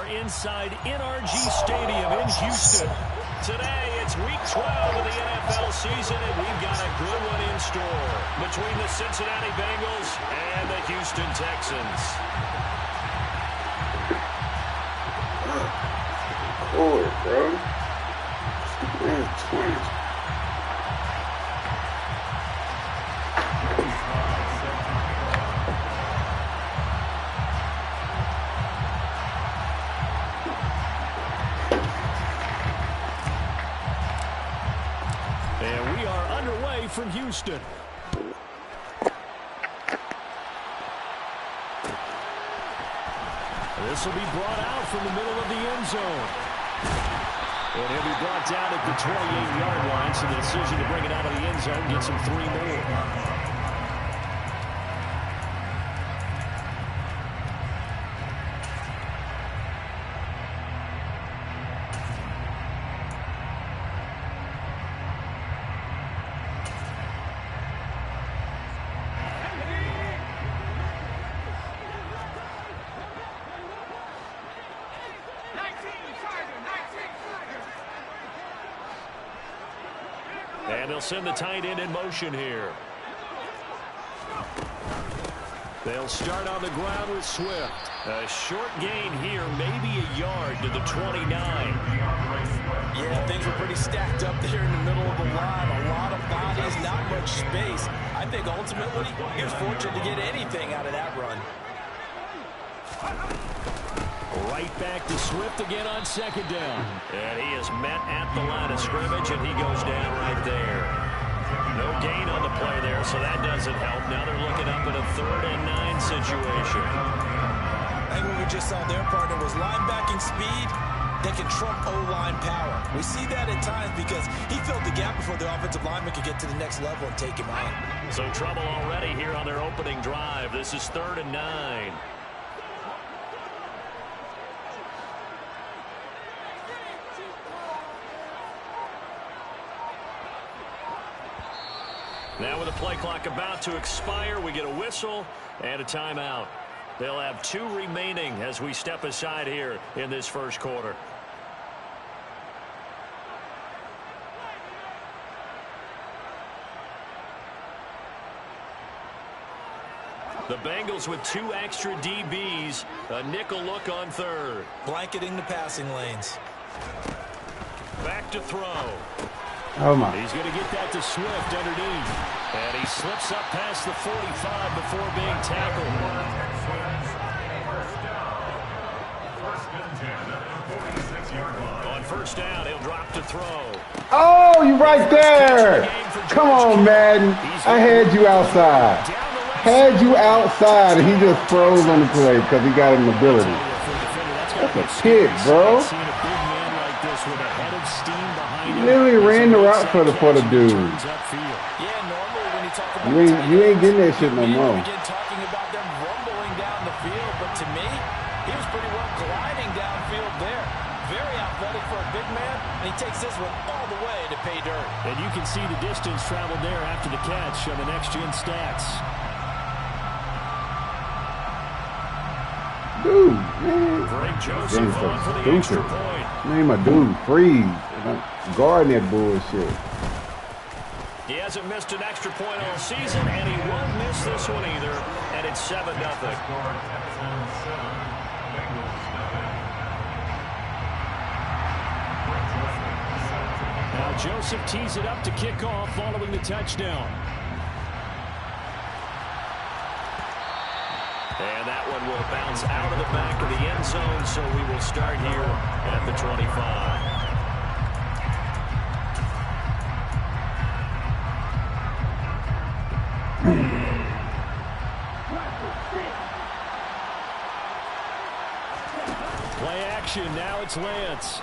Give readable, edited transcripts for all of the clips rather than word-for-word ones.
inside NRG Stadium in Houston. Today, it's Week 12 of the NFL season, and we've got a good one in store between the Cincinnati Bengals and the Houston Texans. Cool, bro. Man, 20. From Houston. This will be brought out from the middle of the end zone. And he'll be brought down at the 28-yard line, so the decision to bring it out of the end zone gets him 3 more. And they'll send the tight end in motion here. They'll start on the ground with Swift. A short gain here, maybe a yard to the 29. Yeah, things were pretty stacked up there in the middle of the line. A lot of bodies, not much space. I think ultimately he was fortunate to get anything out of that run. Right back to Swift again on second down. And he is met at the line of scrimmage, and he goes down right there. No gain on the play there, so that doesn't help. Now they're looking up at a 3rd and 9 situation. I think what we just saw their partner was linebacking speed that can trump O-line power. We see that at times because he filled the gap before the offensive lineman could get to the next level and take him on. So trouble already here on their opening drive. This is 3rd and 9. Now with the play clock about to expire, we get a whistle and a timeout. They'll have 2 remaining as we step aside here in this first quarter. The Bengals with 2 extra DBs, a nickel look on 3rd. Blanketing the passing lanes. Back to throw. Oh, my. He's going to get that to Swift underneath. And he slips up past the 45 before being tackled. On first down, he'll drop to throw. Oh, you right there. Come on, Madden. I had you outside. Had you outside, and he just froze on the play because he got an ability. That's a pick, bro. He literally ran the route for the dude. Yeah, normally when you talk about you ain't getting that shit no more. Begin talking about them rumbling down the field, but to me, he was pretty well gliding downfield there. Very athletic for a big man, and he takes this one all the way to pay dirt. And you can see the distance traveled there after the catch on the next-gen stats. Dude, man. Greg Joseph on for the extra point. Name a dude, freeze. Guarding that bullshit. He hasn't missed an extra point all season, and he won't miss this one either. And it's 7-0. Now Joseph tees it up to kick off following the touchdown. And that one will bounce out of the back of the end zone, so we will start here at the 25. Play action, now it's Lance.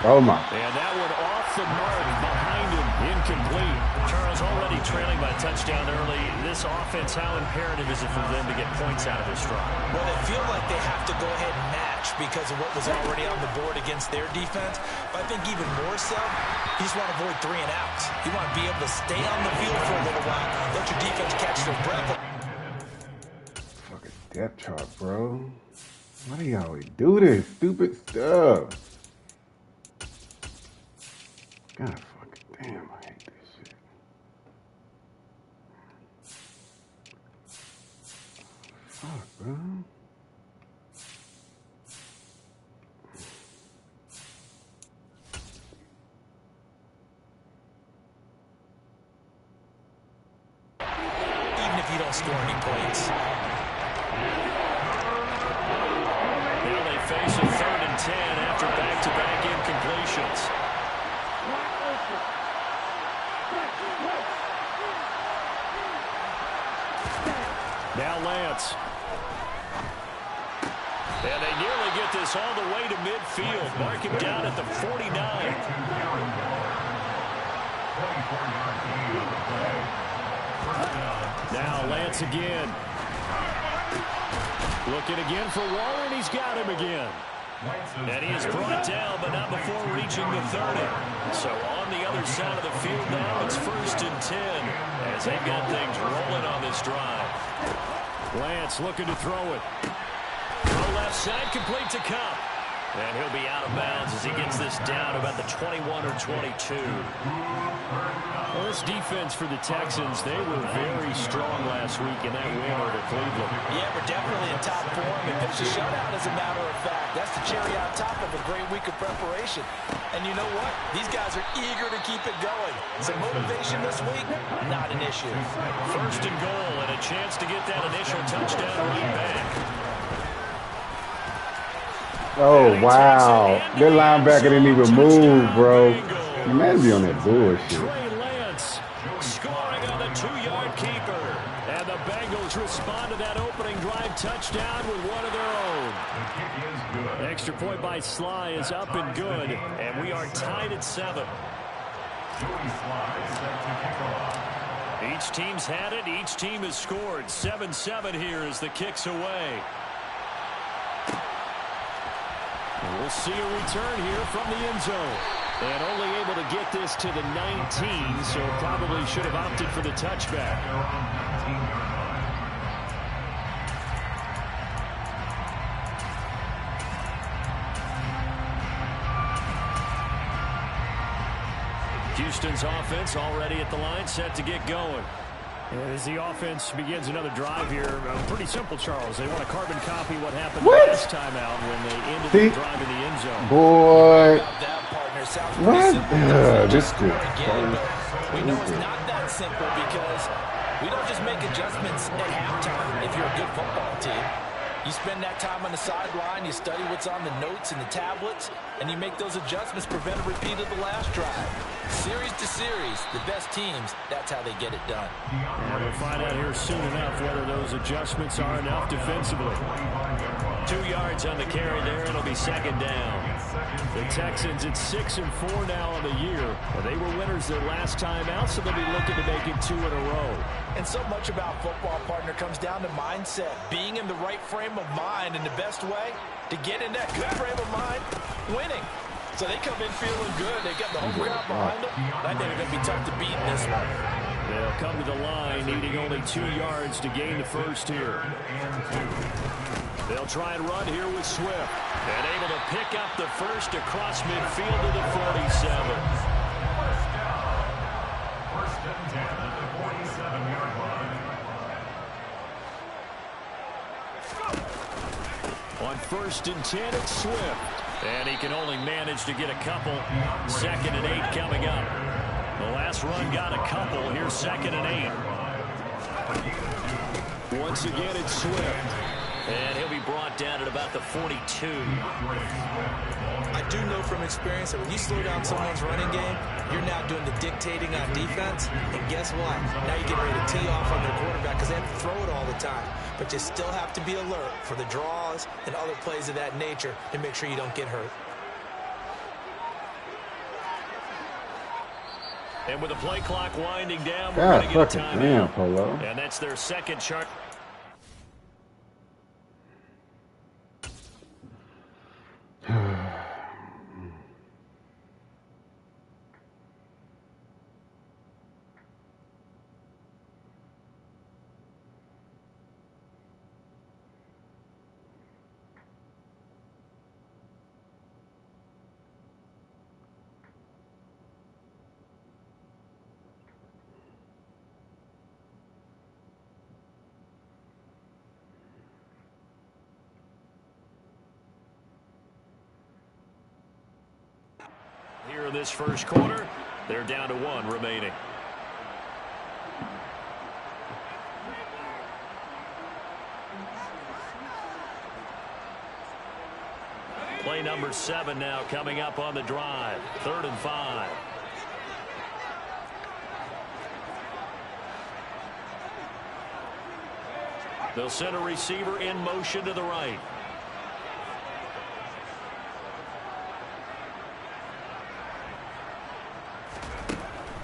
Oh, my. And that one off the mark behind him, incomplete. Charles already trailing by a touchdown early. This offense, how imperative is it for them to get points out of this drive? Well, they feel like they have to go ahead and match because of what was already on the board against their defense. But I think even more so, you just want to avoid 3 and outs. You want to be able to stay on the field for a little while, let your defense catch their breath. Fucking depth chart, bro. Why do y'all always do this stupid stuff? God fucking damn, I hate this shit. Fuck, bro. Even if you don't score any points. Now they face a 3rd and 10 after back-to-back incompletions. Now Lance. And they nearly get this all the way to midfield. Mark him down at the 49. Now Lance again. Looking again for Waller, and he's got him again. And he is brought down, but not before reaching the 30. So on the other side of the field now, it's 1st and 10 as they've got things rolling on this drive. Lance looking to throw it. Throw left side, complete to Kupp. And he'll be out of bounds as he gets this down about the 21 or 22. Well, this defense for the Texans, they were very strong last week in that win over Cleveland. Yeah, we're definitely in top form and pitched a shutout, as a matter of fact. That's the cherry on top of a great week of preparation. And you know what? These guys are eager to keep it going. Some motivation this week, not an issue. 1st and goal and a chance to get that initial touchdown right back. Oh, wow. That linebacker didn't even move, bro. Man, be on that bullshit. Trey Lance scoring on the 2-yard keeper. And the Bengals respond to that opening drive touchdown with one of their own. Extra point by Sly is up and good. And we are tied at 7. Each team's had it. Each team has scored. 7-7 here as the kick's away. We'll see a return here from the end zone. And only able to get this to the 19, so probably should have opted for the touchback. Houston's offense already at the line, set to get going. As the offense begins another drive here, pretty simple, Charles. They want to carbon copy what happened last time out when they ended the drive in the end zone. Boy. What? This is we know it's not that simple because we don't just make adjustments at halftime if you're a good football team. You spend that time on the sideline, you study what's on the notes and the tablets, and you make those adjustments, prevent a repeat of the last drive. Series to series, the best teams, that's how they get it done. And we'll find out here soon enough whether those adjustments are enough defensively. 2 yards on the carry there, it'll be 2nd down. The Texans at 6-4 now on the year. They were winners their last time out, so they'll be looking to make it 2 in a row. And so much about football, partner, comes down to mindset. Being in the right frame of mind, and the best way to get in that good frame of mind, winning. So they come in feeling good. They got the home crowd behind them. I think they're going to be tough to beat in this one. They'll come to the line, needing only 2 yards to gain the first here. They'll try and run here with Swift. And able to pick up the first across midfield to the 47. First and 10 at the 47-yard line. On 1st and 10, it's Swift. And he can only manage to get a couple. 2nd and 8 coming up. The last run got a couple. Here's 2nd and 8. Once again, it's Swift. And he'll be brought down at about the 42. I do know from experience that when you slow down someone's running game, you're now doing the dictating on defense. And guess what? Now you're getting ready to tee off on their quarterback because they have to throw it all the time. But you still have to be alert for the draws and other plays of that nature to make sure you don't get hurt. And with the play clock winding down, we're going to get a timeout. And that's their second chart. Here in this first quarter, they're down to 1 remaining. Play number 7 now coming up on the drive. 3rd and 5. They'll send a receiver in motion to the right.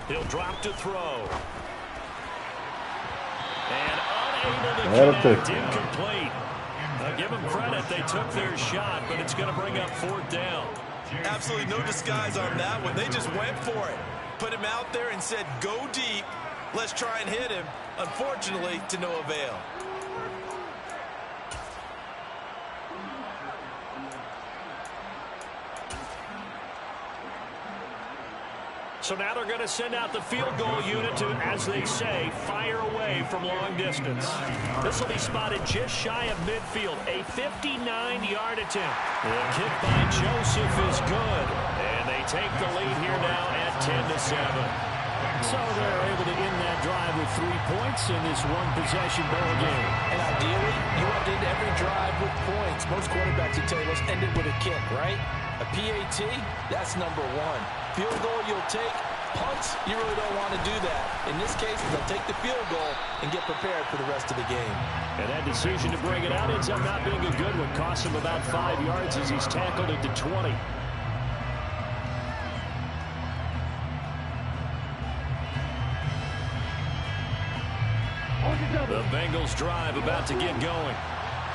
He'll drop to throw. And unable to connect, incomplete. Give them credit. They took their shot, but it's going to bring up 4th down. Absolutely no disguise on that one. They just went for it. Put him out there and said, go deep. Let's try and hit him. Unfortunately, to no avail. So now they're going to send out the field goal unit to, as they say, fire away from long distance. This will be spotted just shy of midfield, a 59-yard attempt. The kick by Joseph is good, and they take the lead here now at 10-7. So they're able to end that drive with 3 points in this one-possession ball game. And ideally, you want to end every drive with points. Most quarterbacks, you tell you, let's end it with a kick, right? A PAT, that's number 1. Field goal you'll take. Punts, you really don't want to do that. In this case, they'll take the field goal and get prepared for the rest of the game. And that decision to bring it out ends up not being a good one. Costs him about 5 yards as he's tackled at the 20. The Bengals drive about to get going.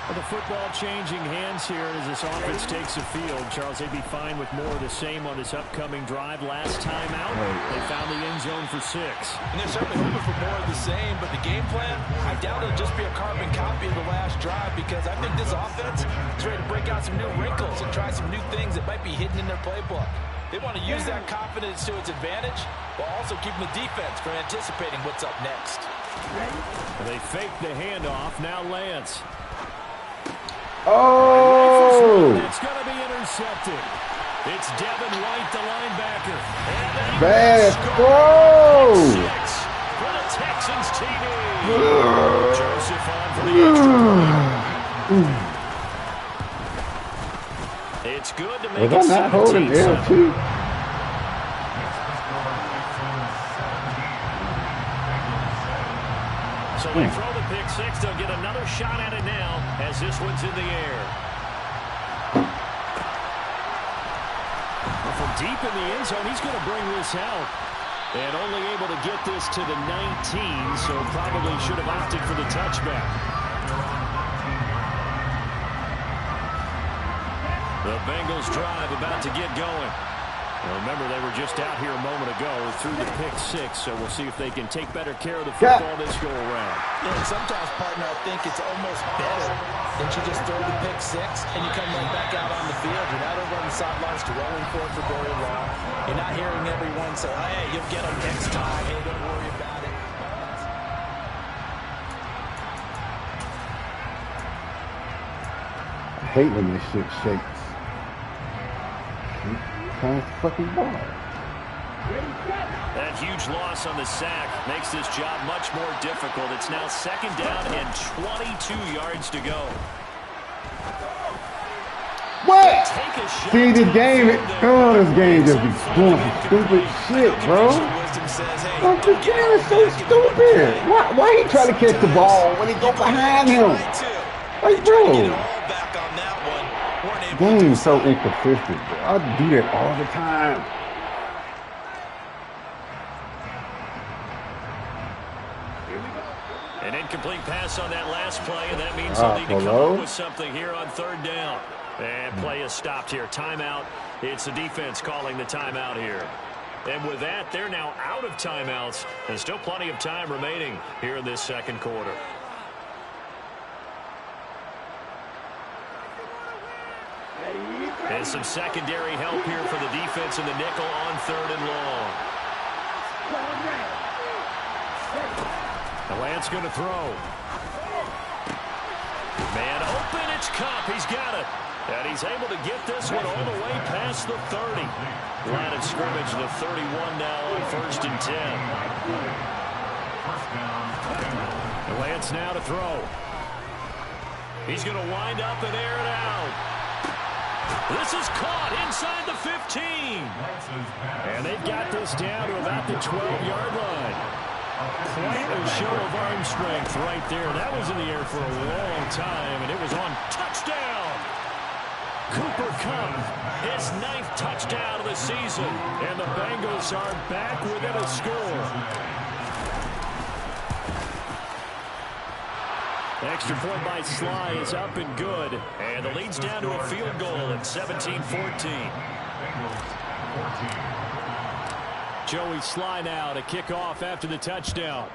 Well, the football changing hands here as this offense takes the field. Charles, they'd be fine with more of the same on this upcoming drive. Last time out, they found the end zone for 6. And they're certainly hoping for more of the same, but the game plan, I doubt it'll just be a carbon copy of the last drive because I think this offense is ready to break out some new wrinkles and try some new things that might be hidden in their playbook. They want to use that confidence to its advantage while also keeping the defense from anticipating what's up next. They fake the handoff. Now Lance. Oh! It's going to be intercepted. It's Devin White, the linebacker. Bad throw! For the Texans TD. Joseph on for the extra point. It's good to make it 17-7. Was I not holding L2? So they throw the pick 6. They'll get another shot at it now as this one's in the air. Well, from deep in the end zone, he's going to bring this out. And only able to get this to the 19, so probably should have opted for the touchback. The Bengals drive about to get going. Well, remember, they were just out here a moment ago through the pick 6, so we'll see if they can take better care of the football this go-around. Yeah, and sometimes, partner, I think it's almost better than you just throw the pick 6 and you come right back out on the field. You're not over on the sidelines dwelling for it for very long. You're not hearing everyone say, hey, you'll get them next time. Hey, don't worry about it. I hate when this shit shakes. Fucking ball. That huge loss on the sack makes this job much more difficult. It's now 2nd down and 22 yards to go. What? See, this game, this game just be doing some stupid shit, bro. Like, this game is so stupid. Why he try to catch the ball when he go behind him? Like, bro. Game's so inconsistent, bro. I do that all the time. An incomplete pass on that last play, and that means they'll need to come up with something here on 3rd down. And play is stopped here. Timeout. It's the defense calling the timeout here. And with that, they're now out of timeouts, and still plenty of time remaining here in this 2nd quarter. And some secondary help here for the defense in the nickel on 3rd and long. The Lance going to throw. Man open, it's Kupp. He's got it. And he's able to get this one all the way past the 30. Line of scrimmage, the 31 now on 1st and 10. Lance now to throw. He's going to wind up and air it out. This is caught inside the 15. And they've got this down to about the 12-yard line. Quite a show of arm strength right there. That was in the air for a long time, and it was on touchdown. Cooper Kupp, his 9th touchdown of the season. And the Bengals are back within a score. Extra point by Sly is up and good. And the lead's down to a field goal at 17-14. Joey Sly now to kick off after the touchdown.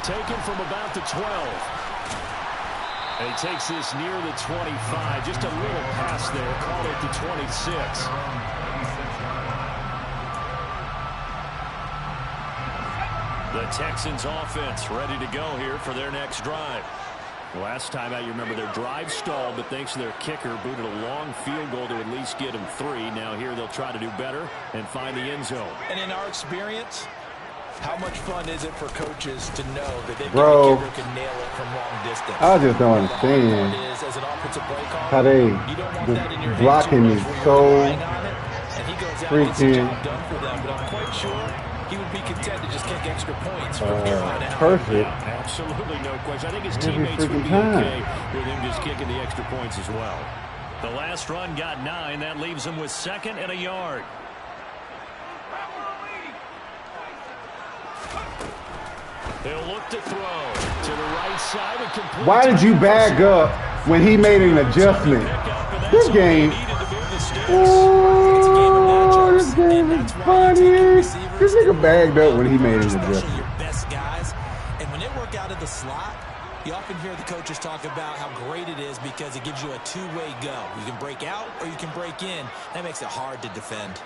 Taken from about the 12. And he takes this near the 25. Just a little pass there. Call it the 26. The Texans offense ready to go here for their next drive. Last time out, you remember their drive stalled, but thanks to their kicker, booted a long field goal to at least get them 3. Now here they'll try to do better and find the end zone. And in our experience, how much fun is it for coaches to know that they can nail it from long distance? I just don't understand how they just blocking is so freaking he would be content to just kick extra points from here on out. perfect. Absolutely no question. I think his teammates would be okay with him just kicking the extra points as well. The last run got 9. That leaves him with 2nd and a yard. He'll look to throw to the right side and complete. Why did you bag up when he made an adjustment? This game. Oh, this game is funny. This nigga bagged up when he made an adjustment. Your best guys, and when they work out of the slot, you often hear the coaches talk about how great it is because it gives you a two-way go. You can break out or you can break in. That makes it hard to defend.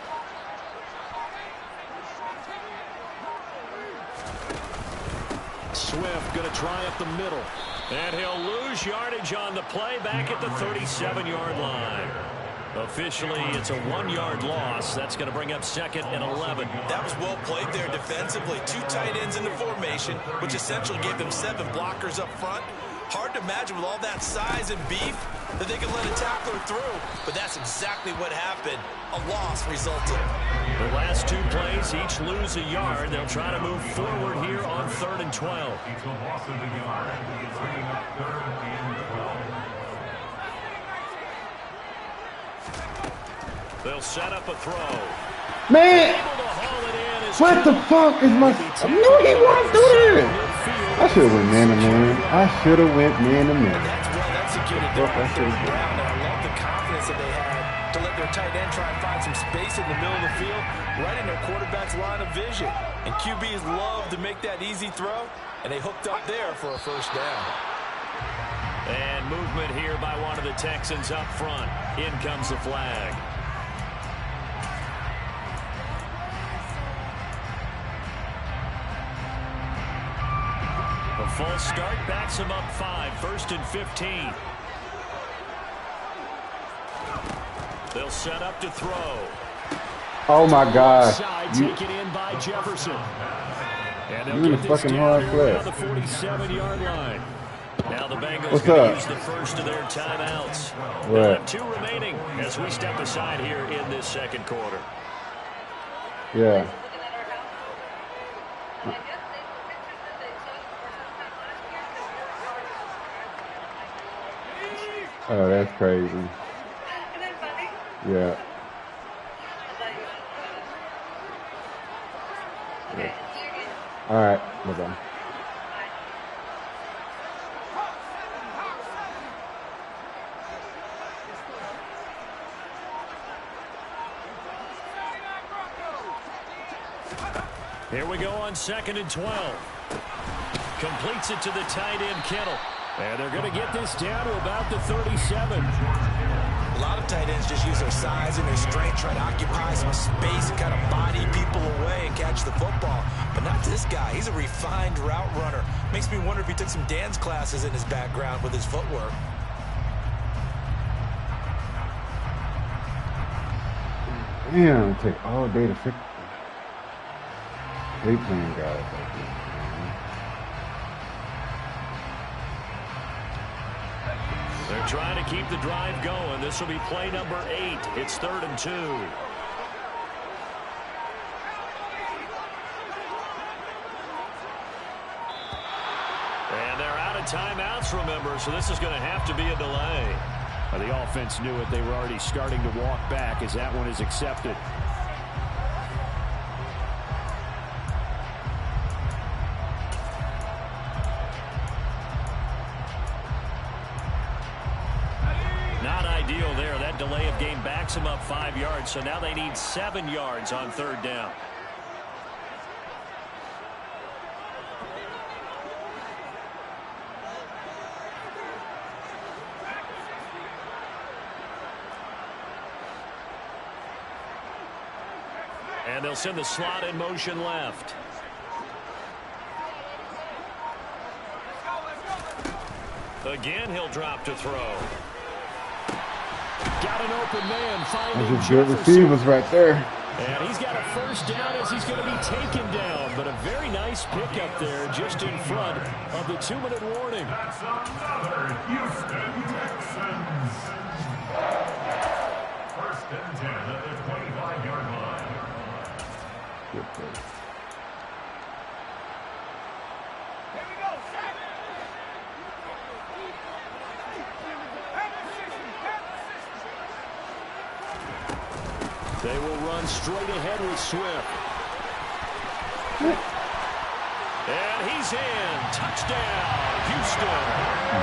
Swift going to try up the middle. And he'll lose yardage on the play back at the 37-yard line. Officially, it's a 1-yard loss. That's going to bring up 2nd and 11. That was well played there defensively. 2 tight ends in the formation, which essentially gave them 7 blockers up front. Hard to imagine with all that size and beef that they could let a tackler through. But that's exactly what happened. A loss resulted. The last 2 plays, each lose a yard. They'll try to move forward here on 3rd and 12. Each will loss of the yard, bringing up 3rd and 12. They'll set up a throw. Man, what the fuck is my... I knew he wanted to do that. I should have went man-to-man. I should have went man-to-man. That's well executed there on 3rd down, and I love the confidence that they had to let their tight end try and find some space in the middle of the field, right in their quarterback's line of vision. And QBs love to make that easy throw, and they hooked up there for a 1st down. And movement here by one of the Texans up front. In comes the flag. A false start backs him up 5. 1st and 15. They'll set up to throw. Oh my God! Taken in by Jefferson. And you're in a fucking hard play. The 47-yard line. Now the Bengals What's going to up? use the first of their timeouts. Right. 2 remaining as we step aside here in this 2nd quarter. Yeah. Oh, that's crazy. Yeah. All right. Bye-bye. Here we go on 2nd and 12. Completes it to the tight end, Kittle. And they're going to get this down to about the 37. A lot of tight ends just use their size and their strength, try to occupy some space and kind of body people away and catch the football. But not this guy. He's a refined route runner. Makes me wonder if he took some dance classes in his background with his footwork. Damn, it take all day to fix it. They playing guys like this, man. They're trying to keep the drive going. This will be play number 8. It's 3rd and 2. And they're out of timeouts, remember, so this is going to have to be a delay. Well, the offense knew it. They were already starting to walk back as that one is accepted. Not ideal there. That delay of game backs them up 5 yards, so now they need 7 yards on 3rd down. And they'll send the slot in motion left. Again, he'll drop to throw. Got an open man finding Those are good receivers right there. And he's got a 1st down as he's going to be taken down. But a very nice pickup there just in front of the 2-minute warning. That's another Houston Texans. 1st and 10 at the 25-yard line. Good play. They will run straight ahead with Swift. And he's in. Touchdown, Houston.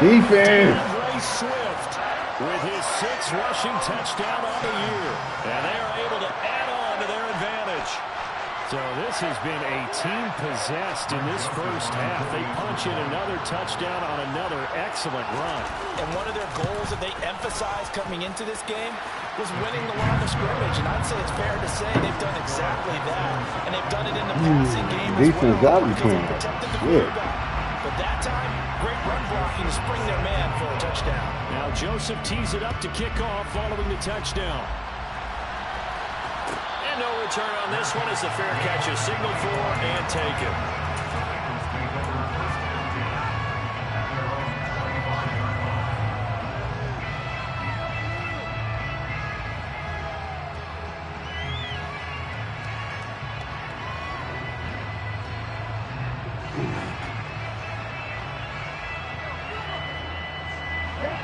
Defense. DeAndre Swift with his 6th rushing touchdown on the year. And they are able to add on to their advantage. So this has been a team possessed in this first half. They punch in another touchdown on another excellent run. And one of their goals that they emphasized coming into this game was winning the line of scrimmage. And I'd say it's fair to say they've done exactly that. And they've done it in the passing game as Defense well. out between Because they protected the them. quarterback. But that time, great run blocking to spring their man for a touchdown. Now Joseph tees it up to kick off following the touchdown. And no return on this one as the fair catch is signaled for and taken.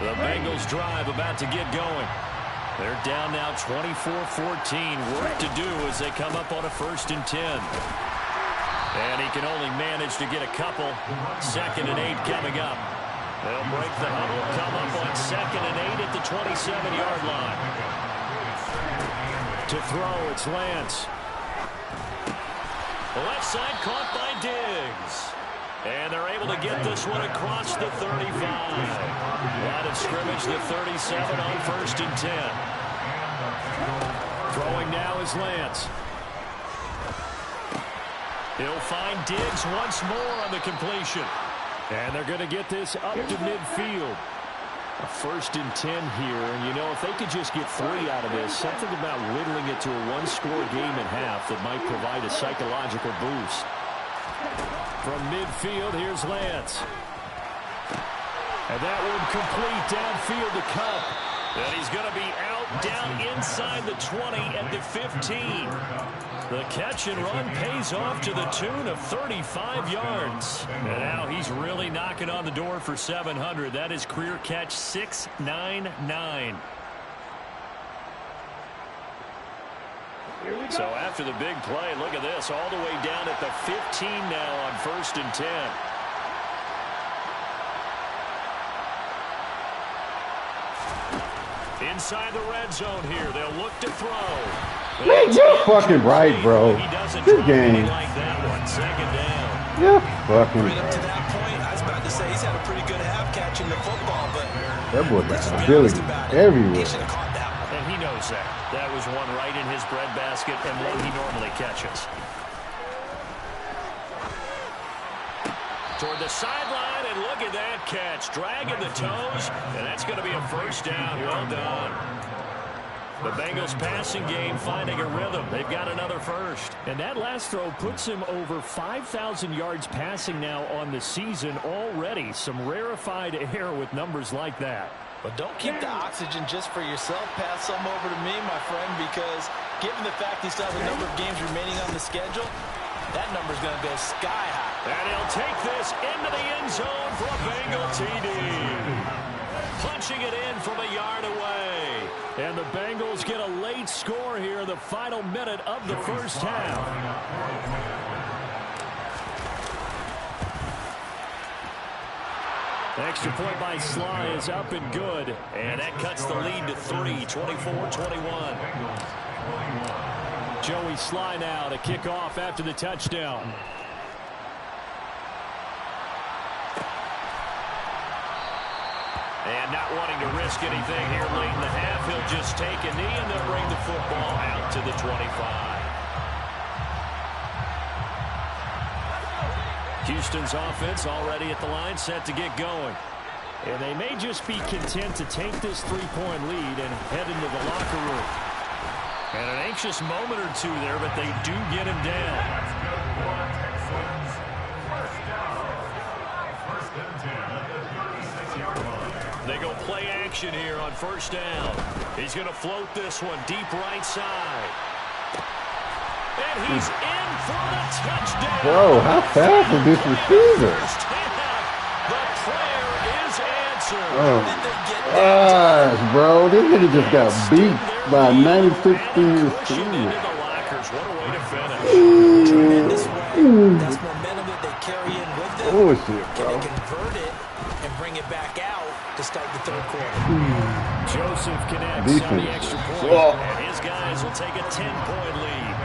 The Bengals drive about to get going. They're down now 24-14. Work to do as they come up on a 1st and 10. And he can only manage to get a couple. 2nd and 8 coming up. They'll break the huddle, come up on 2nd and 8 at the 27-yard line. To throw, it's Lance. The left side caught by Diggs. And they're able to get this one across the 35. Line of scrimmage, the 37 on 1st and 10. Throwing now is Lance. He'll find Diggs once more on the completion. And they're going to get this up to midfield. A 1st and 10 here. And, you know, if they could just get 3 out of this, something about whittling it to a 1-score game at half that might provide a psychological boost. From midfield, here's Lance. And that one complete downfield to Kupp. And he's going to be out down inside the 20 at the 15. The catch and run pays off to the tune of 35 yards. And now he's really knocking on the door for 700. That is career catch 699. So after the big play, look at this, all the way down at the 15 now on 1st and 10. Inside the red zone here, they'll look to throw. Man, you're fucking right, bro. Good game. Like that one, 2nd down. You're fucking Right up to right. that point, I was about to say he's had a pretty good half catching the football, but That boy got let's be ability honest about it. He everywhere. should have caught that throws that. That was one right in his breadbasket and one he normally catches. Toward the sideline, and look at that catch. Dragging the toes, and that's going to be a first down. Well done. The Bengals passing game finding a rhythm. They've got another first. And that last throw puts him over 5,000 yards passing now on the season already. Some rarefied air with numbers like that. But don't keep the oxygen just for yourself. Pass some over to me, my friend, because given the fact he still has a number of games remaining on the schedule, that number's going to go sky high. And he'll take this into the end zone for a Bengal TD. Punching it in from a yard away. And the Bengals get a late score here in the final minute of the first half. Extra point by Sly is up and good. And that cuts the lead to 3, 24-21. Joey Sly now to kick off after the touchdown. And not wanting to risk anything here late in the half, he'll just take a knee and they'll bring the football out to the 25. Houston's offense already at the line, set to get going. And they may just be content to take this three-point lead and head into the locker room. And an anxious moment or two there, but they do get him down. They go play action here on first down. He's going to float this one deep right side. And he's in for the touchdown. Bro, how fast is this receiver? The prayer is answered. Oh, gosh, bro. This nigga just got beat by a 96-speed receiver. What a way to finish. Tremendous way. That's momentum that they carry in with them. Bullshit, bro. Can they convert it and bring it back out to start the third quarter? Joseph connects on the extra point. And his guys will take a 10-point lead.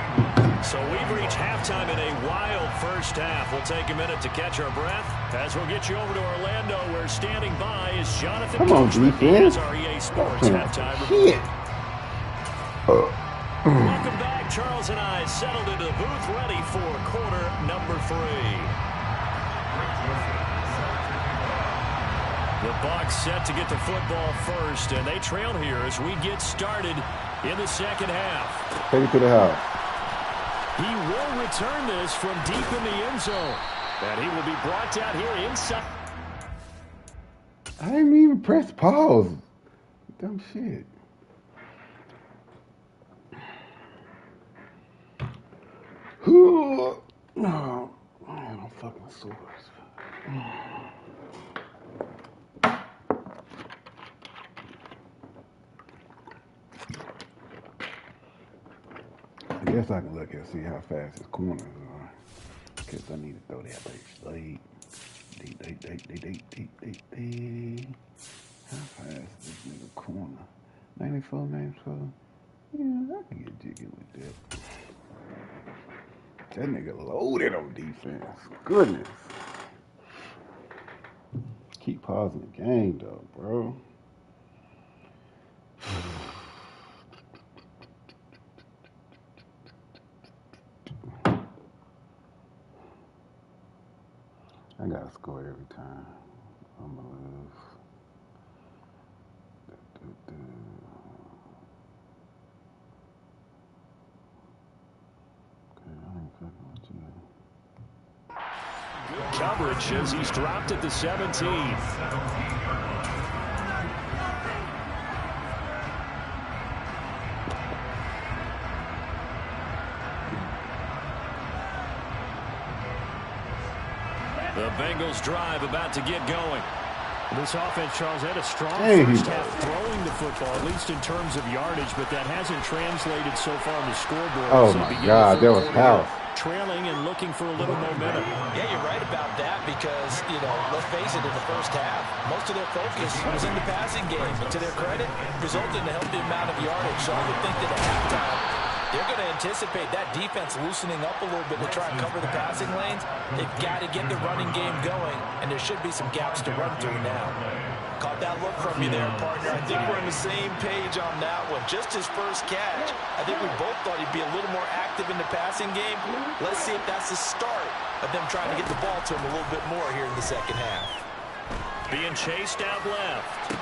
So we've reached halftime in a wild first half. We'll take a minute to catch our breath as we'll get you over to Orlando, where standing by is Jonathan. Come on, defense. Our EA Sports halftime report. Welcome back. Charles and I settled into the booth, ready for quarter number 3. The Bucs set to get the football first, and they trail here as we get started in the second half. Take it to the house. He will return this from deep in the end zone. And he will be brought down here inside. I didn't even press pause. Dumb shit. No, man, I'm fucking sore. I guess I can look and see how fast his corners are. Guess I need to throw that bitch late. How fast is this nigga corner? 94, 94. Yeah, I can get jiggy with that. That nigga loaded on defense. Goodness. Keep pausing the game though, bro. I gotta score every time. I'm gonna lose. Okay, I ain't fucking with you. Good coverage as he's dropped at the 17. The Bengals drive about to get going. This offense, Charles, had a strong Hey. first half throwing the football, at least in terms of yardage, but that hasn't translated so far on the scoreboard. Oh So my begin God, the that third was quarter powerful. trailing and looking for a little momentum. Yeah, you're right about that because, let's face it, in the first half, most of their focus was in the passing game. And to their credit, resulted in a healthy amount of yardage. So I would think that at halftime, they're going to anticipate that defense loosening up a little bit to try and cover the passing lanes. They've got to get the running game going, and there should be some gaps to run through now. Caught that look from you there, partner. I think we're on the same page on that one. Just his first catch. I think we both thought he'd be a little more active in the passing game. Let's see if that's the start of them trying to get the ball to him a little bit more here in the second half. Being chased out left.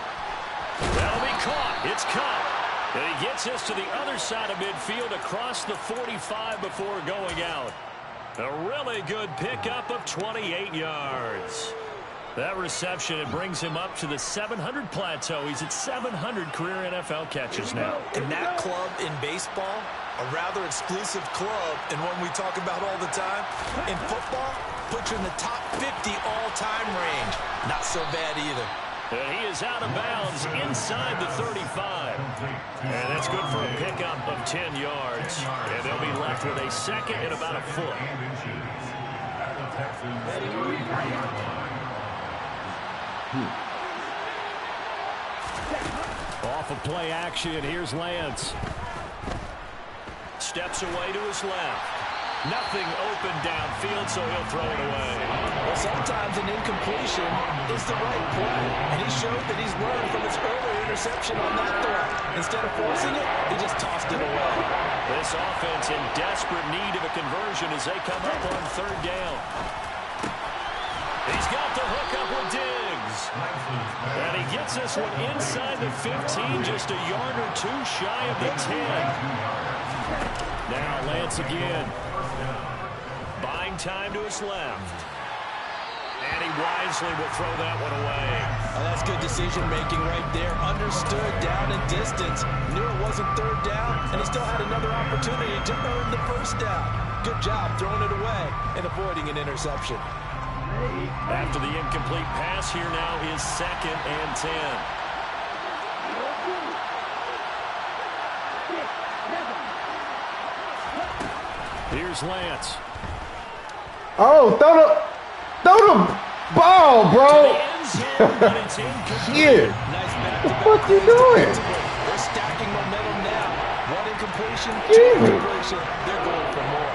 That'll be caught. It's caught. And he gets us to the other side of midfield across the 45 before going out. A really good pickup of 28 yards. That reception, it brings him up to the 700 plateau. He's at 700 career NFL catches now. And that club in baseball, a rather exclusive club, and one we talk about all the time. In football, puts you in the top 50 all-time range. Not so bad either. And he is out of bounds inside the 35. And that's good for a pickup of 10 yards. And they'll be left with a second and about a foot. Off of play action, here's Lance. Steps away to his left. Nothing open downfield, so he'll throw it away. Well, sometimes an incompletion is the right play, and he showed that he's learned from his earlier interception on that throw. Instead of forcing it, he just tossed it away. This offense in desperate need of a conversion as they come up on third down. He's got the hook up with Diggs. And he gets this one inside the 15, just a yard or two shy of the 10. Now Lance again. Buying time to his left. And he wisely will throw that one away. Oh, that's good decision-making right there. Understood down and distance. Knew it wasn't third down, and he still had another opportunity to earn the first down. Good job throwing it away and avoiding an interception. After the incomplete pass, here now is 2nd and 10. Here's Lance. Oh, throw the ball, bro. Shit. What the fuck you doing? They're stacking momentum now. One incompletion, two incompletion. They're going for more.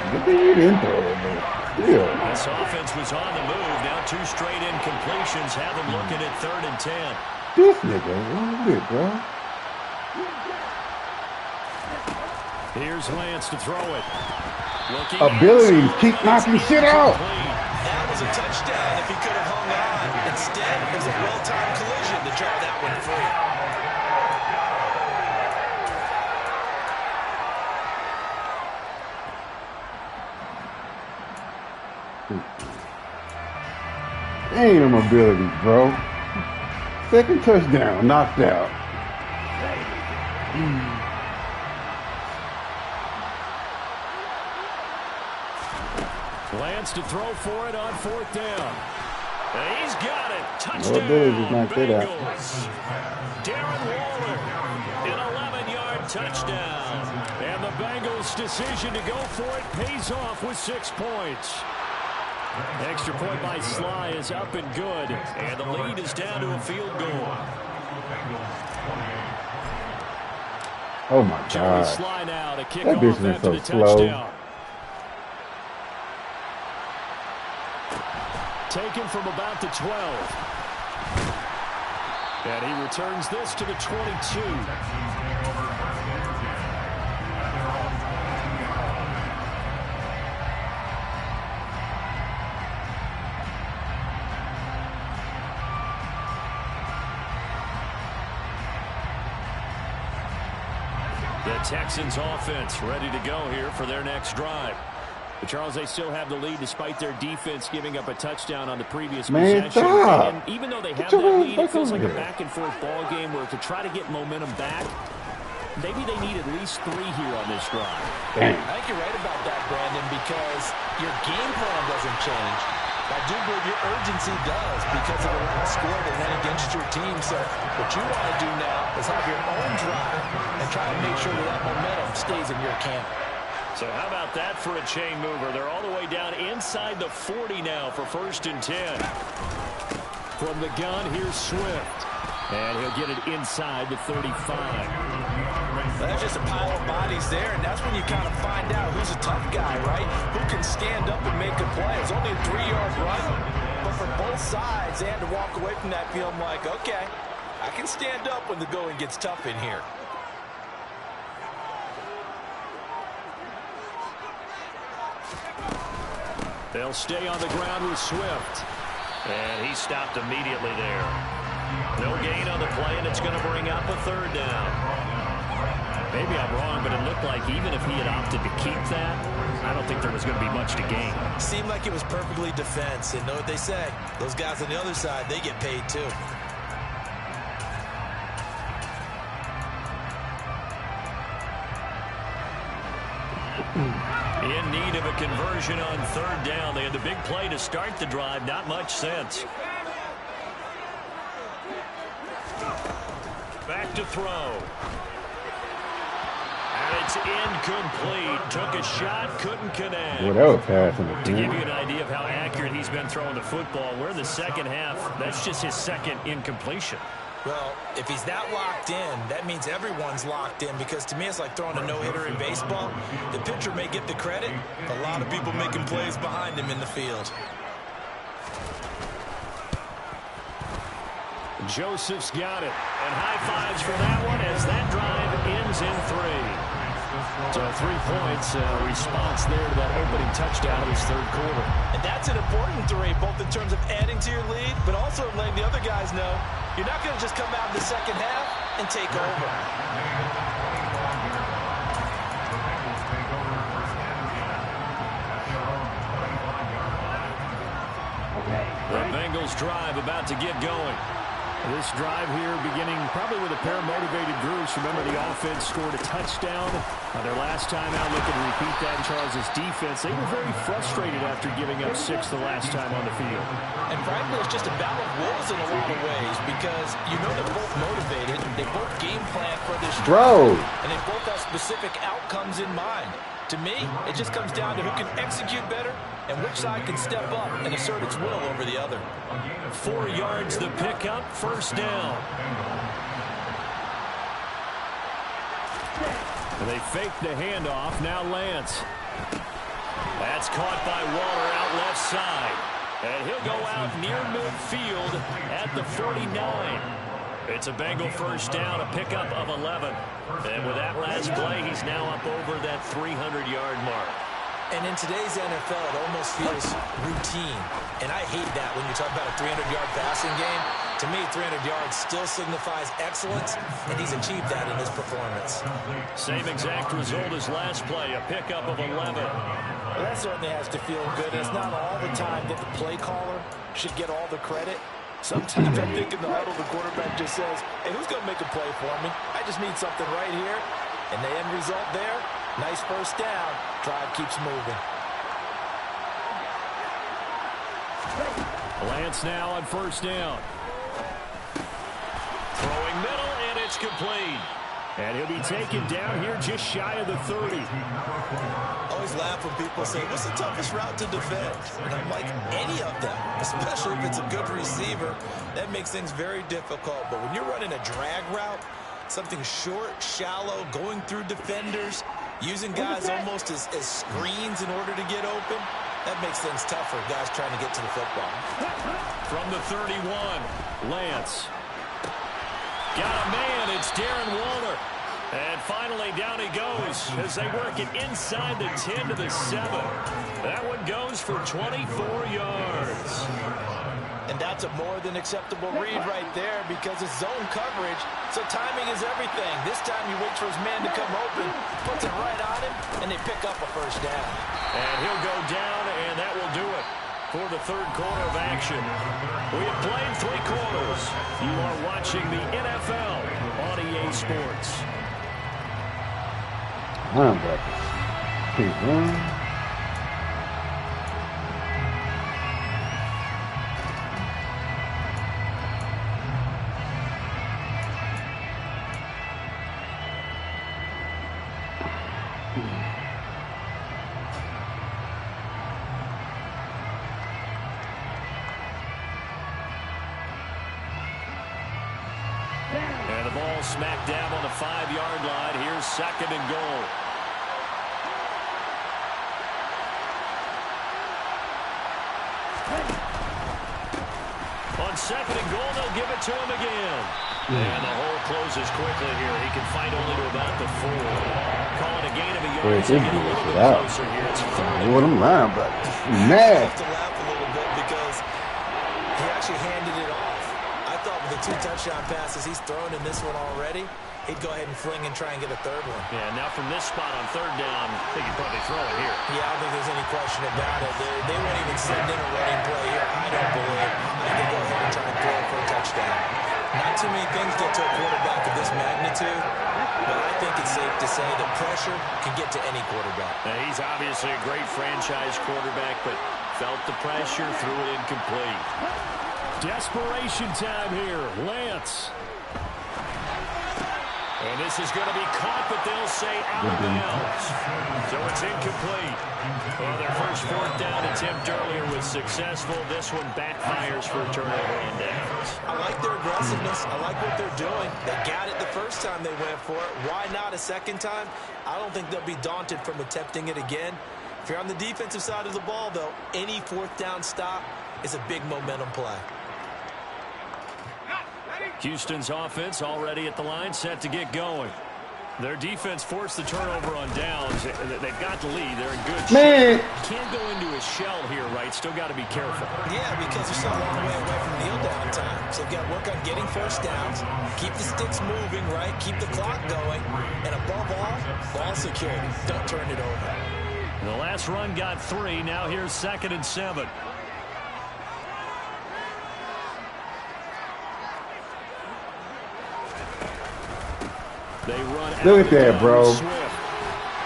Good thing you didn't throw it, man. Yeah. This offense was on the move. Now 2 straight incompletions have them looking at 3rd and 10. This nigga, what is it, bro? Here's Lance to throw it. Looking ability to keep knocking shit out. That was a touchdown if he could have hung on. Instead, it was a well-timed collision to draw that one free. Ain't no mobility, bro. 2nd touchdown, knocked out. Lance to throw for it on 4th down. And he's got it. Touchdown, Bengals. Darren Waller, an 11-yard touchdown. And the Bengals' decision to go for it pays off with 6 points. Extra point by Sly is up and good. And the lead is down to a field goal. Oh, my God. Sly now to kick that off bitch after is the so slow. touchdown. Taken from about the 12. And he returns this to the 22. The Texans offense ready to go here for their next drive. But Charles, they still have the lead despite their defense giving up a touchdown on the previous possession. Stop. And even though they have that lead, it feels like a back-and-forth ball game where to try to get momentum back, maybe they need at least 3 here on this drive. I think you're right about that, Brandon, because your game plan doesn't change. I do believe your urgency does because of the last score that went against your team. So what you want to do now is have your own drive and try to make sure that momentum stays in your camp. So how about that for a chain mover? They're all the way down inside the 40 now for 1st and 10. From the gun, here's Swift. And he'll get it inside the 35. That's just a pile of bodies there, and that's when you kind of find out who's a tough guy, right? Who can stand up and make a play. It's only a 3-yard run, but for both both sides and to walk away from that feeling like, okay, I can stand up when the going gets tough in here. They'll stay on the ground with Swift. And he stopped immediately there. No gain on the play, and it's going to bring up a third down. Maybe I'm wrong, but it looked like even if he had opted to keep that, I don't think there was going to be much to gain. Seemed like it was perfectly defense, and know what they say. Those guys on the other side, they get paid too. In need of a conversion on third down. They had the big play to start the drive. Not much sense. Back to throw. And it's incomplete. Took a shot, couldn't connect. Well, that was passing. To give you an idea of how accurate he's been throwing the football, we're in the second half. That's just his second incompletion. Well, if he's that locked in, that means everyone's locked in, because to me it's like throwing a no-hitter in baseball. The pitcher may get the credit, a lot of people making plays behind him in the field. Joseph's got it. And high fives for that one as that drive ends in 3. So 3 points, response there to that opening touchdown of his third quarter. And that's an important 3, both in terms of adding to your lead, but also letting the other guys know you're not going to just come out in the second half and take over. The Bengals drive about to get going. This drive here beginning probably with a pair of motivated groups. Remember, the offense scored a touchdown their last time out. Looking to repeat that in Charles' defense. They were very frustrated after giving up 6 the last time on the field. And frankly, it's just a battle of wills in a lot of ways, because you know they're both motivated. They both game plan for this drive, and they both have specific outcomes in mind. To me, it just comes down to who can execute better and which side can step up and assert its will over the other. 4 yards the pickup, first down. And they fake the handoff. Now Lance. That's caught by Waller out left side. And he'll go out near midfield at the 49. It's a Bengal first down, a pickup of 11. And with that last play, he's now up over that 300-yard mark. And in today's NFL, it almost feels routine. And I hate that when you talk about a 300-yard passing game. To me, 300 yards still signifies excellence, and he's achieved that in his performance. Same exact result as last play, a pickup of 11. Well, that certainly has to feel good. And it's not all the time that the play caller should get all the credit. Sometimes I think in the huddle, the quarterback just says, hey, who's going to make a play for me? I just need something right here. And the end result there, nice first down. Drive keeps moving. Lance now on first down. Throwing middle, and it's complete. And he'll be taken down here just shy of the 30. Always laugh when people say, what's the toughest route to defend? And I'm like, any of them, especially if it's a good receiver. That makes things very difficult. But when you're running a drag route, something short, shallow, going through defenders, using guys almost as screens in order to get open, that makes things tough for guys trying to get to the football. From the 31, Lance. Got a man, it's Darren Waller. And finally down he goes as they work it inside the 10 to the 7. That one goes for 24 yards. And that's a more than acceptable read right there, because it's zone coverage, so timing is everything. This time he waits for his man to come open, puts it right on him, and they pick up a first down. And he'll go down, and that will do it for the third quarter of action. We have played 3 quarters. You are watching the NFL on EA Sports. Linebackers. And the ball smacked down on the 5-yard line. Here's second and goal. second and goal. They'll give it to him again. And the hole closes quickly here. He can fight only to about the 4. Call it a gain of a yard. Boy, They get a little bit closer here. It's third. What I'm lying, but I mad. have to laugh a little bit because he actually handed it off. I thought with the 2 touchdown passes he's thrown in this one already, he'd go ahead and fling and try and get a third one. Yeah, now from this spot on third down, I think he'd probably throw it here. Yeah, I don't think there's any question about it. They won't even send in a running play here, I don't believe. I think they go ahead and try and throw it for a touchdown. Not too many things get to a quarterback of this magnitude, but I think it's safe to say that pressure can get to any quarterback. Now, he's obviously a great franchise quarterback, but felt the pressure, threw it incomplete. Desperation time here. Lance. And this is going to be caught, but they'll say out of bounds. So it's incomplete. Well, their first 4th down attempt earlier was successful. This one backfires for a turnover on downs. I like their aggressiveness. I like what they're doing. They got it the first time they went for it. Why not a second time? I don't think they'll be daunted from attempting it again. If you're on the defensive side of the ball, though, any 4th down stop is a big momentum play. Houston's offense already at the line, set to get going. Their defense forced the turnover on downs. They've got the lead. They're in good shape. Can't go into a shell here, right? Still got to be careful. Yeah, because they're so long way away from kneel down time. So they've got to work on getting first downs, keep the sticks moving, right? Keep the clock going. And above all, ball security. Don't turn it over. The last run got 3. Now here's 2nd and 7. They run out. Look at that, bro.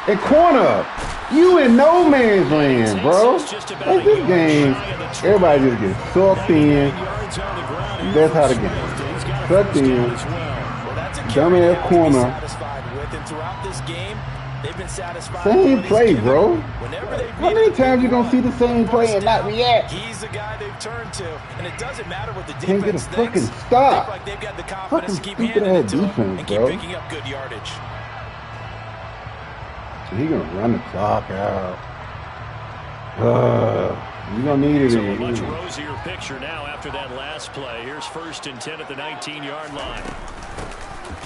And corner. You in no man's land, bro. Like this game, everybody just gets sucked in. That's how the game is. Sucked in. Dumbass corner. Same play, bro. How many times you gonna see the same play and not react? He's the guy they've turned to, and it doesn't matter what the Can't defense get a fucking thinks. stop. Like they've got the Fucking confidence to keep stupid handing it ass to him defense, and keep bro. picking up good yardage. He gonna run the clock out. You gonna need it So in a the much end. rosier picture now after that last play. Here's 1st and 10 at the 19-yard line.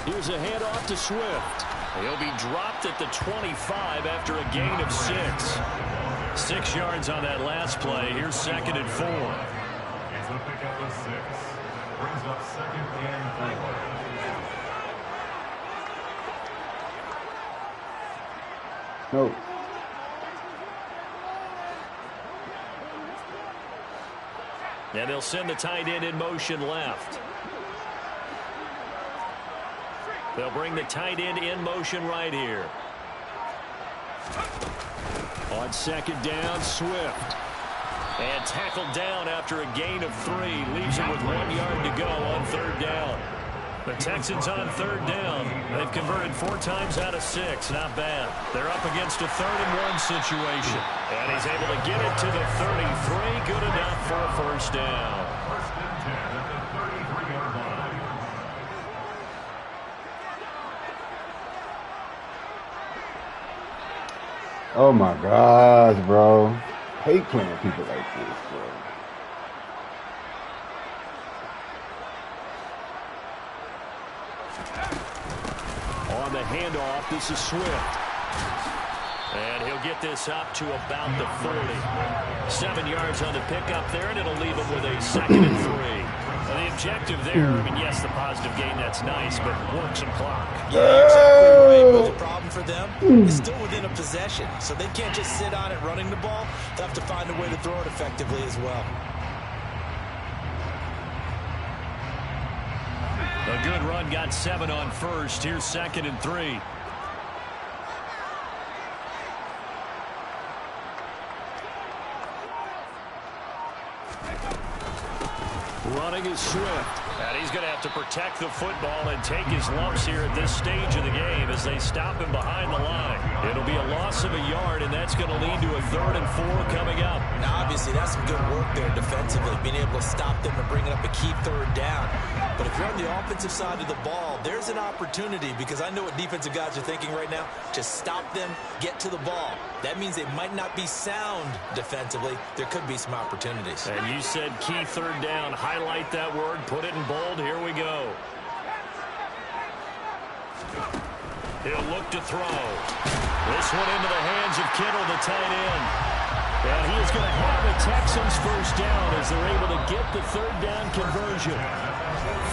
Here's a handoff to Swift. He'll be dropped at the 25 after a gain of 6. 6 yards on that last play. Here's 2nd and 4. It's a pickup of 6. Brings up 2nd and 4. No. And they'll send the tight end in motion left. They'll bring the tight end in motion right here. On 2nd down, Swift. And tackled down after a gain of 3. Leaves him with 1 yard to go on 3rd down. The Texans on 3rd down. They've converted 4 times out of 6. Not bad. They're up against a 3rd and 1 situation. And he's able to get it to the 33. Good enough for a first down. 1st and 10 at the 33-yard line. Oh my gosh, bro. Hate playing people like this, bro. On the handoff, this is Swift. And he'll get this up to about the 40. 7 yards on the pickup there, and it'll leave him with a 2nd and 3. Well, the objective there, I mean, yes, the positive gain, that's nice, but work some clock. Yeah, exactly right. But the problem for them is still within a possession, so they can't just sit on it running the ball. They'll have to find a way to throw it effectively as well. A good run got 7 on 1st. Here's 2nd and 3. Running is Swift. And he's going to have to protect the football and take his lumps here at this stage of the game as they stop him behind the line. It'll be a loss of a yard, and that's going to lead to a 3rd and 4 coming up. Now, obviously, that's some good work there defensively, being able to stop them and bringing up a key 3rd down. But if you're on the offensive side of the ball, there's an opportunity, because I know what defensive guys are thinking right now. Just stop them, get to the ball. That means they might not be sound defensively. There could be some opportunities. And you said key 3rd down, highlight that word, put it in bold. Here we go. He'll look to throw. This one into the hands of Kittle, the tight end. And he is going to have the Texans first down as they're able to get the third down conversion.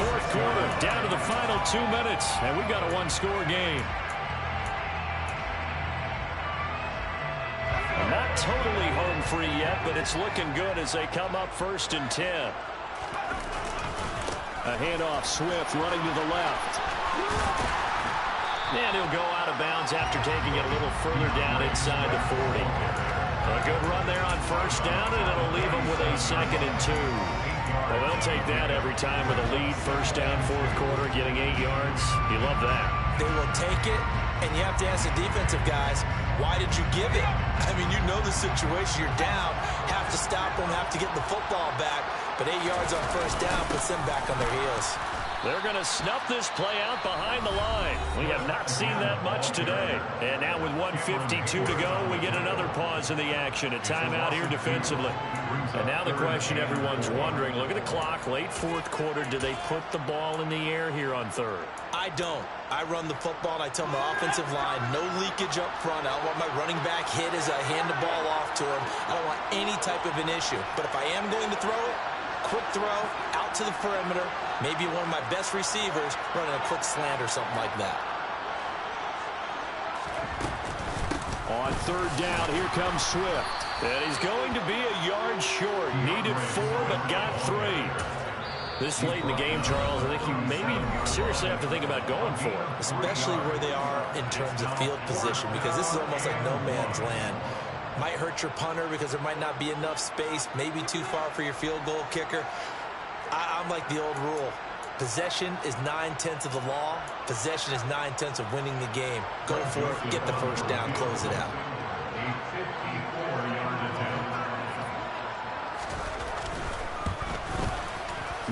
Fourth quarter, down to the final 2 minutes, and we got a one-score game. Not totally home free yet, but it's looking good as they come up 1st and 10. A handoff, Swift running to the left. And he'll go out of bounds after taking it a little further down inside the 40. A good run there on first down, and it'll leave them with a 2nd and 2. Well, they'll take that every time with a lead. First down, fourth quarter, getting 8 yards. You love that. They will take it, and you have to ask the defensive guys, why did you give it? I mean, you know the situation. You're down, have to stop them, have to get the football back. But 8 yards on first down puts them back on their heels. They're going to snuff this play out behind the line. We have not seen that much today. And now with 1:52 to go, we get another pause in the action. A timeout here defensively. And now the question everyone's wondering, look at the clock, late fourth quarter. Do they put the ball in the air here on third? I don't. I run the football, and I tell my offensive line, no leakage up front. I don't want my running back hit as I hand the ball off to him. I don't want any type of an issue. But if I am going to throw it, quick throw, out to the perimeter, maybe one of my best receivers running a quick slant or something like that. On third down, here comes Swift. And he's going to be a yard short. Needed 4, but got 3. This late in the game, Charles, I think you maybe seriously have to think about going for it. Especially where they are in terms of field position, because this is almost like no man's land. Might hurt your punter because there might not be enough space, maybe too far for your field goal kicker. I'm like the old rule. Possession is 9/10 of the law. Possession is 9/10 of winning the game. Go for it, get the first down, close it out.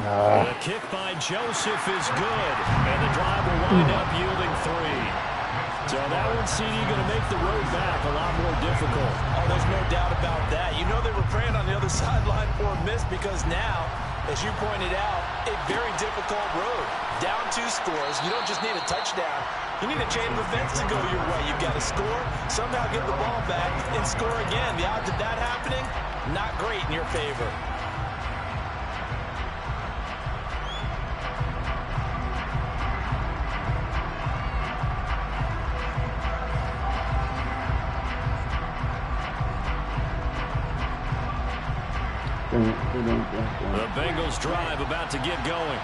The kick by Joseph is good, and the drive will wind up yielding 3. So that one, CD, going to make the road back a lot more difficult. Oh, there's no doubt about that. You know they were praying on the other sideline for a miss because now, as you pointed out, a very difficult road. Down 2 scores. You don't just need a touchdown. You need a chain of events to go your way. You've got to score, somehow get the ball back, and score again. The odds of that happening, not great in your favor. The Bengals drive about to get going.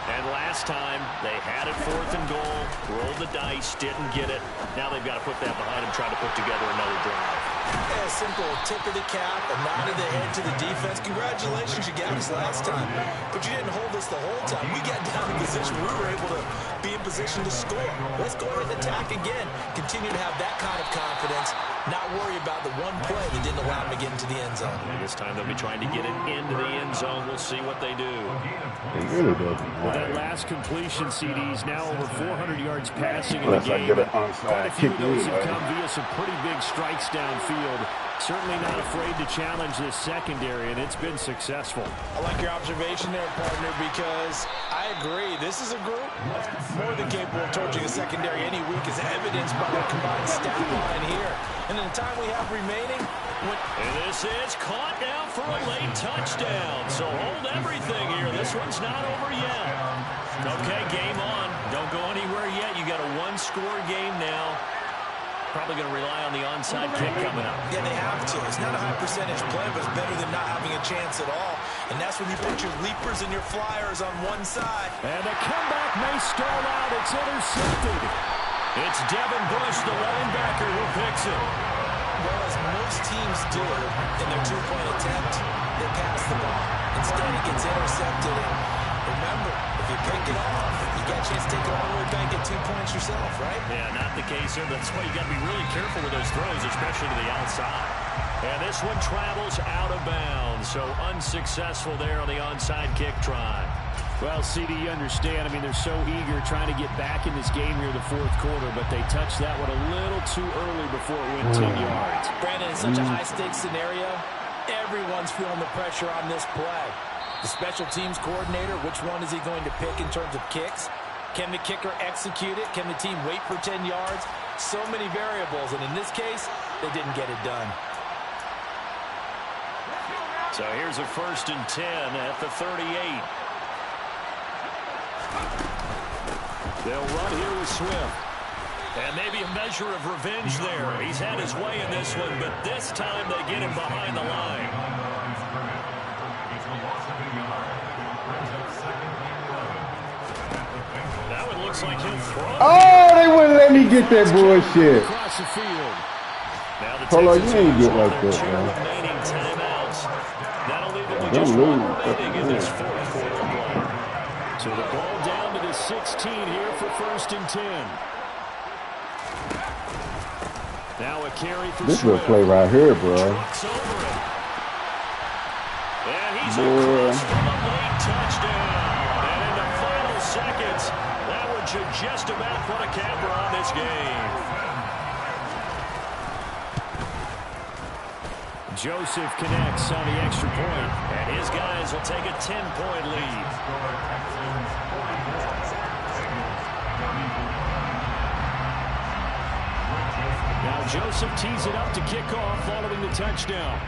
And last time, they had it 4th and goal, rolled the dice, didn't get it. Now they've got to put that behind them, try to put together another drive. Yeah, simple tip of the cap, a nod of the head to the defense. Congratulations, you got us last time. But you didn't hold us the whole time. We got down in position. We were able to be in position to score. Let's go ahead and attack again. Continue to have that kind of confidence. Not worry about the one play that didn't allow them to get into the end zone. This time they'll be trying to get it into the end zone. We'll see what they do. With that last completion, CD's now over 400 yards passing in the game. Quite a few of those have come via some pretty big strikes downfield. Certainly not afraid to challenge this secondary, and it's been successful. I like your observation there, partner, because I agree. This is a group more than capable of torching a secondary any week, as evidenced by their combined stat line here. And in the time we have remaining... And this is caught now for a late touchdown. So hold everything here. This one's not over yet. Okay, game on. Don't go anywhere yet. You got a one-score game now. Probably going to rely on the onside kick coming up. Yeah, they have to. It's not a high percentage play, but it's better than not having a chance at all. And that's when you put your leapers and your flyers on one side. And the comeback may stall out. It's intercepted. It's Devin Bush, the linebacker, who picks it. Well, as most teams do in their two-point attempt, they pass the ball. Instead, it gets intercepted. And remember, if you pick it off, you got a chance to take it all the way back, get 2 points yourself, right? Yeah, not the case here. That's why you got to be really careful with those throws, especially to the outside. And this one travels out of bounds, so unsuccessful there on the onside kick try. Well, CD, you understand. I mean, they're so eager trying to get back in this game here in the fourth quarter, but they touched that one a little too early before it went 10 yards. Brandon, in such a high-stakes scenario, everyone's feeling the pressure on this play. The special teams coordinator, which one is he going to pick in terms of kicks? Can the kicker execute it? Can the team wait for 10 yards? So many variables, and in this case, they didn't get it done. So here's a 1st and 10 at the 38. They'll run here with Swift. And maybe a measure of revenge there. He's had his way in this one, but this time they get him behind the line. That one looks like he'll throw. Oh, they wouldn't let me get that bullshit. Across the field. Now the Hold on, Texans you ain't get use like their that, 2 man. remaining timeouts. That'll leave them with Don't just lose. 1 remaining in this 4th quarter play. So the ball down to the 16 here for 1st and 10. Now a carry for This Swift. little play right here, bro. Trucks over it. And he's across for a late touchdown. And in the final seconds, that one should just about put a capper on this game. Joseph connects on the extra point, and his guys will take a 10-point lead. Now Joseph tees it up to kick off following the touchdown.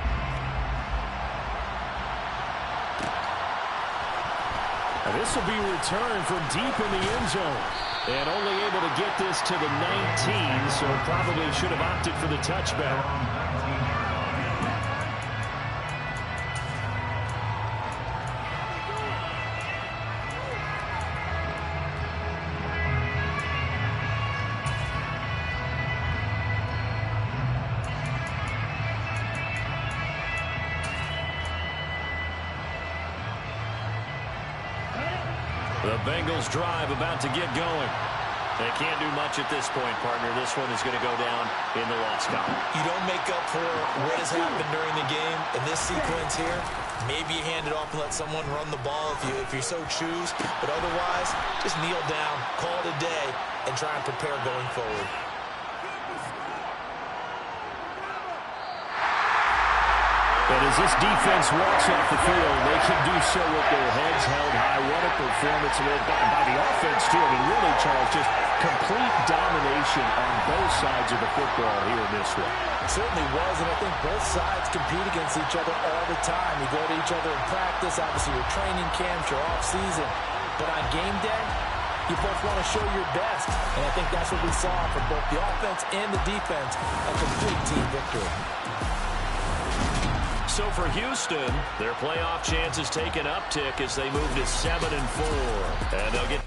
And this will be returned from deep in the end zone. And only able to get this to the 19, so probably should have opted for the touchback. The Bengals drive about to get going. They can't do much at this point, partner. This one is going to go down in the loss column. You don't make up for what has happened during the game. In this sequence here, maybe you hand it off and let someone run the ball if you so choose. But otherwise, just kneel down, call it a day, and try and prepare going forward. And as this defense walks off the field, they can do so with their heads held high. What a performance by the offense, too. I mean, really, Charles, just complete domination on both sides of the football here in this one. It certainly was, and I think both sides compete against each other all the time. You go to each other in practice, obviously your training camps, your off-season. But on game day, you both want to show your best. And I think that's what we saw from both the offense and the defense, a complete team victory. So for Houston, their playoff chances take an uptick as they move to 7-4. And they'll get...